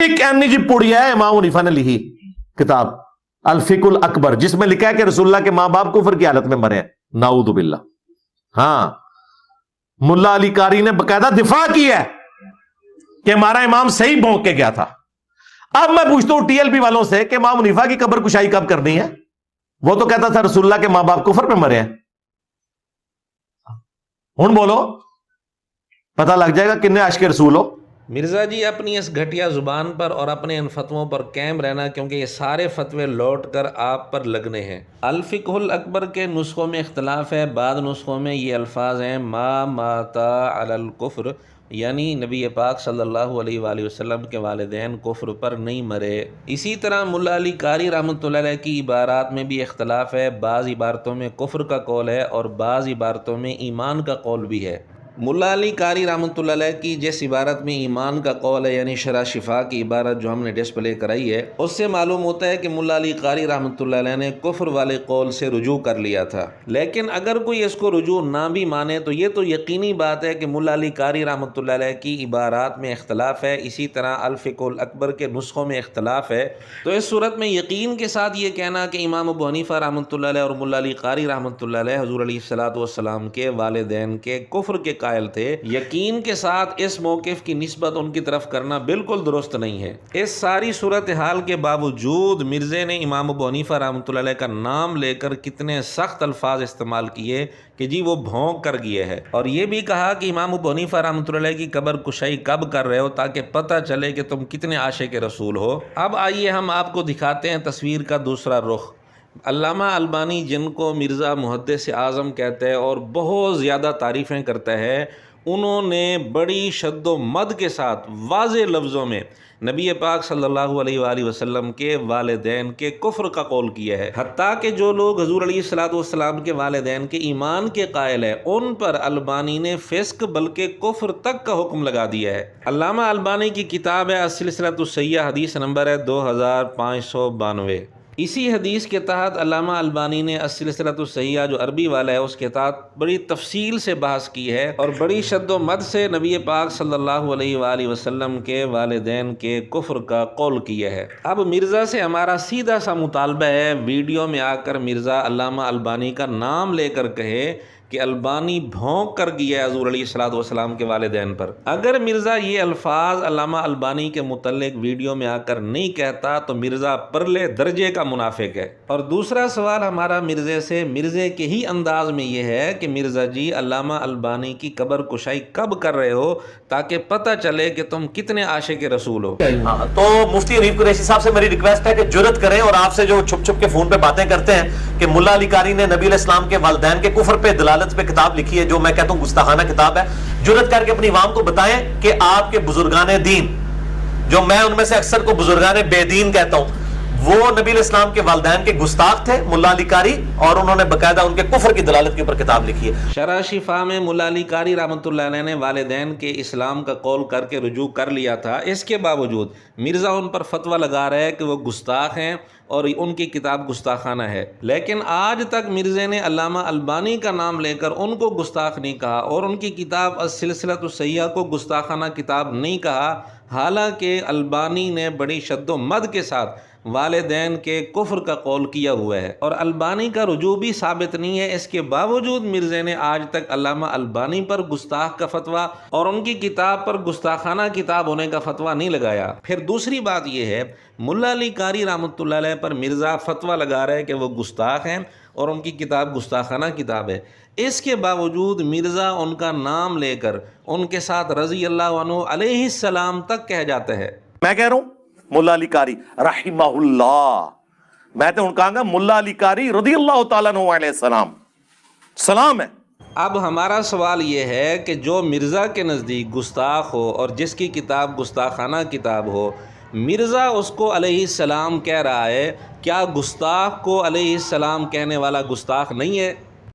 ایک اینی جی پڑیا ہے امام حنیفہ نے لکھی کتاب الفقہ الاکبر، جس میں لکھا ہے کہ رسول اللہ کے ماں باپ کفر کی حالت میں مرے ہیں، نعوذ باللہ۔ ہاں، ملا علی قاری نے باقاعدہ دفاع کی ہے کہ ہمارا امام صحیح بھونک کے گیا تھا۔ اب میں پوچھتا ہوں ٹی ایل پی والوں سے کہ امام حنیفہ کی قبر کشائی کب کرنی ہے؟ وہ تو کہتا تھا رسول اللہ کے ماں باپ کفر پہ مرے ہیں۔ ہن بولو، پتہ لگ جائے گا کنے عاشق رسول ہو۔ مرزا جی اپنی اس گھٹیا زبان پر اور اپنے ان فتووں پر قائم رہنا، کیونکہ یہ سارے فتوے لوٹ کر آپ پر لگنے ہیں۔ الفقہ الاکبر کے نسخوں میں اختلاف ہے، بعض نسخوں میں یہ الفاظ ہیں ما ماتا علی الکفر، یعنی نبی پاک صلی اللہ علیہ وآلہ وسلم کے والدین کفر پر نہیں مرے۔ اسی طرح ملا علی قاری رحمۃ اللہ علیہ کی عبارات میں بھی اختلاف ہے، بعض عبارتوں میں کفر کا قول ہے اور بعض عبارتوں میں ایمان کا قول بھی ہے۔ ملا علی قاری رحمۃ اللہ علیہ کی جس عبارت میں ایمان کا قول ہے، یعنی شرح شفا کی عبارت جو ہم نے ڈسپلے کرائی ہے، اس سے معلوم ہوتا ہے کہ ملا علی قاری رحمۃ اللہ علیہ نے کفر والے قول سے رجوع کر لیا تھا۔ لیکن اگر کوئی اس کو رجوع نہ بھی مانے تو یہ تو یقینی بات ہے کہ ملا علی قاری رحمۃ اللہ علیہ کی عبارات میں اختلاف ہے، اسی طرح الفقہ الاکبر کے نسخوں میں اختلاف ہے۔ تو اس صورت میں یقین کے ساتھ یہ کہنا کہ امام ابو حنیفہ رحمۃ اللہ علیہ اور ملا علی قاری رحمۃ اللہ علیہ حضور علیہ الصلوۃ والسلام کے والدین کے کفر کے قائل تھے، یقین کے ساتھ اس موقف کی نسبت ان کی طرف کرنا بالکل درست نہیں ہے۔ اس ساری صورتحال کے باوجود مرزے نے امام ابو حنیفہ رحمۃ اللہ علیہ کا نام لے کر کتنے سخت الفاظ استعمال کیے کہ جی وہ بھونک کر گئے ہے، اور یہ بھی کہا کہ امام ابو حنیفہ رحمۃ اللہ علیہ کی قبر کشائی کب کر رہے ہو تاکہ پتہ چلے کہ تم کتنے عاشق رسول ہو۔ اب آئیے ہم آپ کو دکھاتے ہیں تصویر کا دوسرا رخ۔ علامہ البانی، جن کو مرزا محدث اعظم کہتے ہیں اور بہت زیادہ تعریفیں کرتا ہے، انہوں نے بڑی شد و مد کے ساتھ واضح لفظوں میں نبی پاک صلی اللہ علیہ وآلہ وسلم کے والدین کے کفر کا قول کیا ہے، حتیٰ کہ جو لوگ حضور علیہ الصلوۃ والسلام کے والدین کے ایمان کے قائل ہیں ان پر البانی نے فسق بلکہ کفر تک کا حکم لگا دیا ہے۔ علامہ البانی کی کتاب ہے السلسلۃ الصحیحہ، حدیث نمبر ہے 2592۔ اسی حدیث کے تحت علامہ البانی نے السلسلۃ الصحیحہ جو عربی والا ہے اس کے تحت بڑی تفصیل سے بحث کی ہے اور بڑی شد و مد سے نبی پاک صلی اللہ علیہ وآلہ وسلم کے والدین کے کفر کا قول کیا ہے۔ اب مرزا سے ہمارا سیدھا سا مطالبہ ہے، ویڈیو میں آ کر مرزا علامہ البانی کا نام لے کر کہے کہ البانی بھونک کر گیا ہے حضور علیہ الصلوۃ والسلام کے والدین پر۔ اگر مرزا یہ الفاظ علامہ البانی کے متعلق ویڈیو میں آ کر نہیں کہتا تو مرزا پرلے درجے کا منافق ہے۔ اور دوسرا سوال ہمارا مرزے سے، مرزے کے ہی انداز میں یہ ہے کہ مرزا جی علامہ البانی کی قبر کشائی کب کر رہے ہو تاکہ پتہ چلے کہ تم کتنے عاشق رسول ہو۔ تو مفتی حنیف قریشی صاحب سے میری ریکویسٹ ہے کہ جرأت کریں اور آپ سے جو چھپ چھپ کے فون پہ باتیں کرتے ہیں کہ ملا علی قاری نے نبی علیہ السلام کے والدین کے کفر پہ دلالت پہ کتاب لکھی ہے، جو میں کہتا ہوں گستاخانہ کتاب ہے، جرأت کر کے اپنی عوام کو بتائیں کہ آپ کے بزرگان دین، جو میں ان میں سے اکثر کو بزرگان بے دین کہتا ہوں، وہ نبی علیہ السلام کے والدین کے گستاخ تھے ملا علی قاری، اور انہوں نے باقاعدہ ان کے کفر کی دلالت کے اوپر کتاب لکھی ہے۔ شرح شفا میں ملا علی قاری رحمۃ اللہ علیہ نے والدین کے اسلام کا قول کر کے رجوع کر لیا تھا، اس کے باوجود مرزا ان پر فتویٰ لگا رہا ہے کہ وہ گستاخ ہیں اور ان کی کتاب گستاخانہ ہے۔ لیکن آج تک مرزے نے علامہ البانی کا نام لے کر ان کو گستاخ نہیں کہا اور ان کی کتاب السلسلۃ الصحیحہ کو گستاخانہ کتاب نہیں کہا، حالانکہ البانی نے بڑی شد و مد کے ساتھ والدین کے کفر کا قول کیا ہوا ہے اور البانی کا رجوع بھی ثابت نہیں ہے۔ اس کے باوجود مرزے نے آج تک علامہ البانی پر گستاخ کا فتویٰ اور ان کی کتاب پر گستاخانہ کتاب ہونے کا فتویٰ نہیں لگایا۔ پھر دوسری بات یہ ہے، ملا علی قاری رحمۃ اللہ علیہ پر مرزا فتویٰ لگا رہے کہ وہ گستاخ ہیں اور ان کی کتاب گستاخانہ کتاب ہے، اس کے باوجود مرزا ان کا نام لے کر ان کے ساتھ رضی اللہ عنہ علیہ السلام تک کہہ جاتا ہے۔ میں کہہ رہا ہوں ملا علی قاری رحمہ اللہ، میں تو ان کہاں گا ملا علی قاری رضی اللہ تعالیٰ عنہ علیہ السلام، سلام ہے۔ اب ہمارا سوال یہ ہے کہ جو مرزا کے نزدیک گستاخ ہو اور جس کی کتاب گستاخانہ کتاب ہو، مرزا اس کو علیہ السلام کہہ رہا ہے، کیا گستاخ کو علیہ السلام کہنے والا گستاخ نہیں ہے؟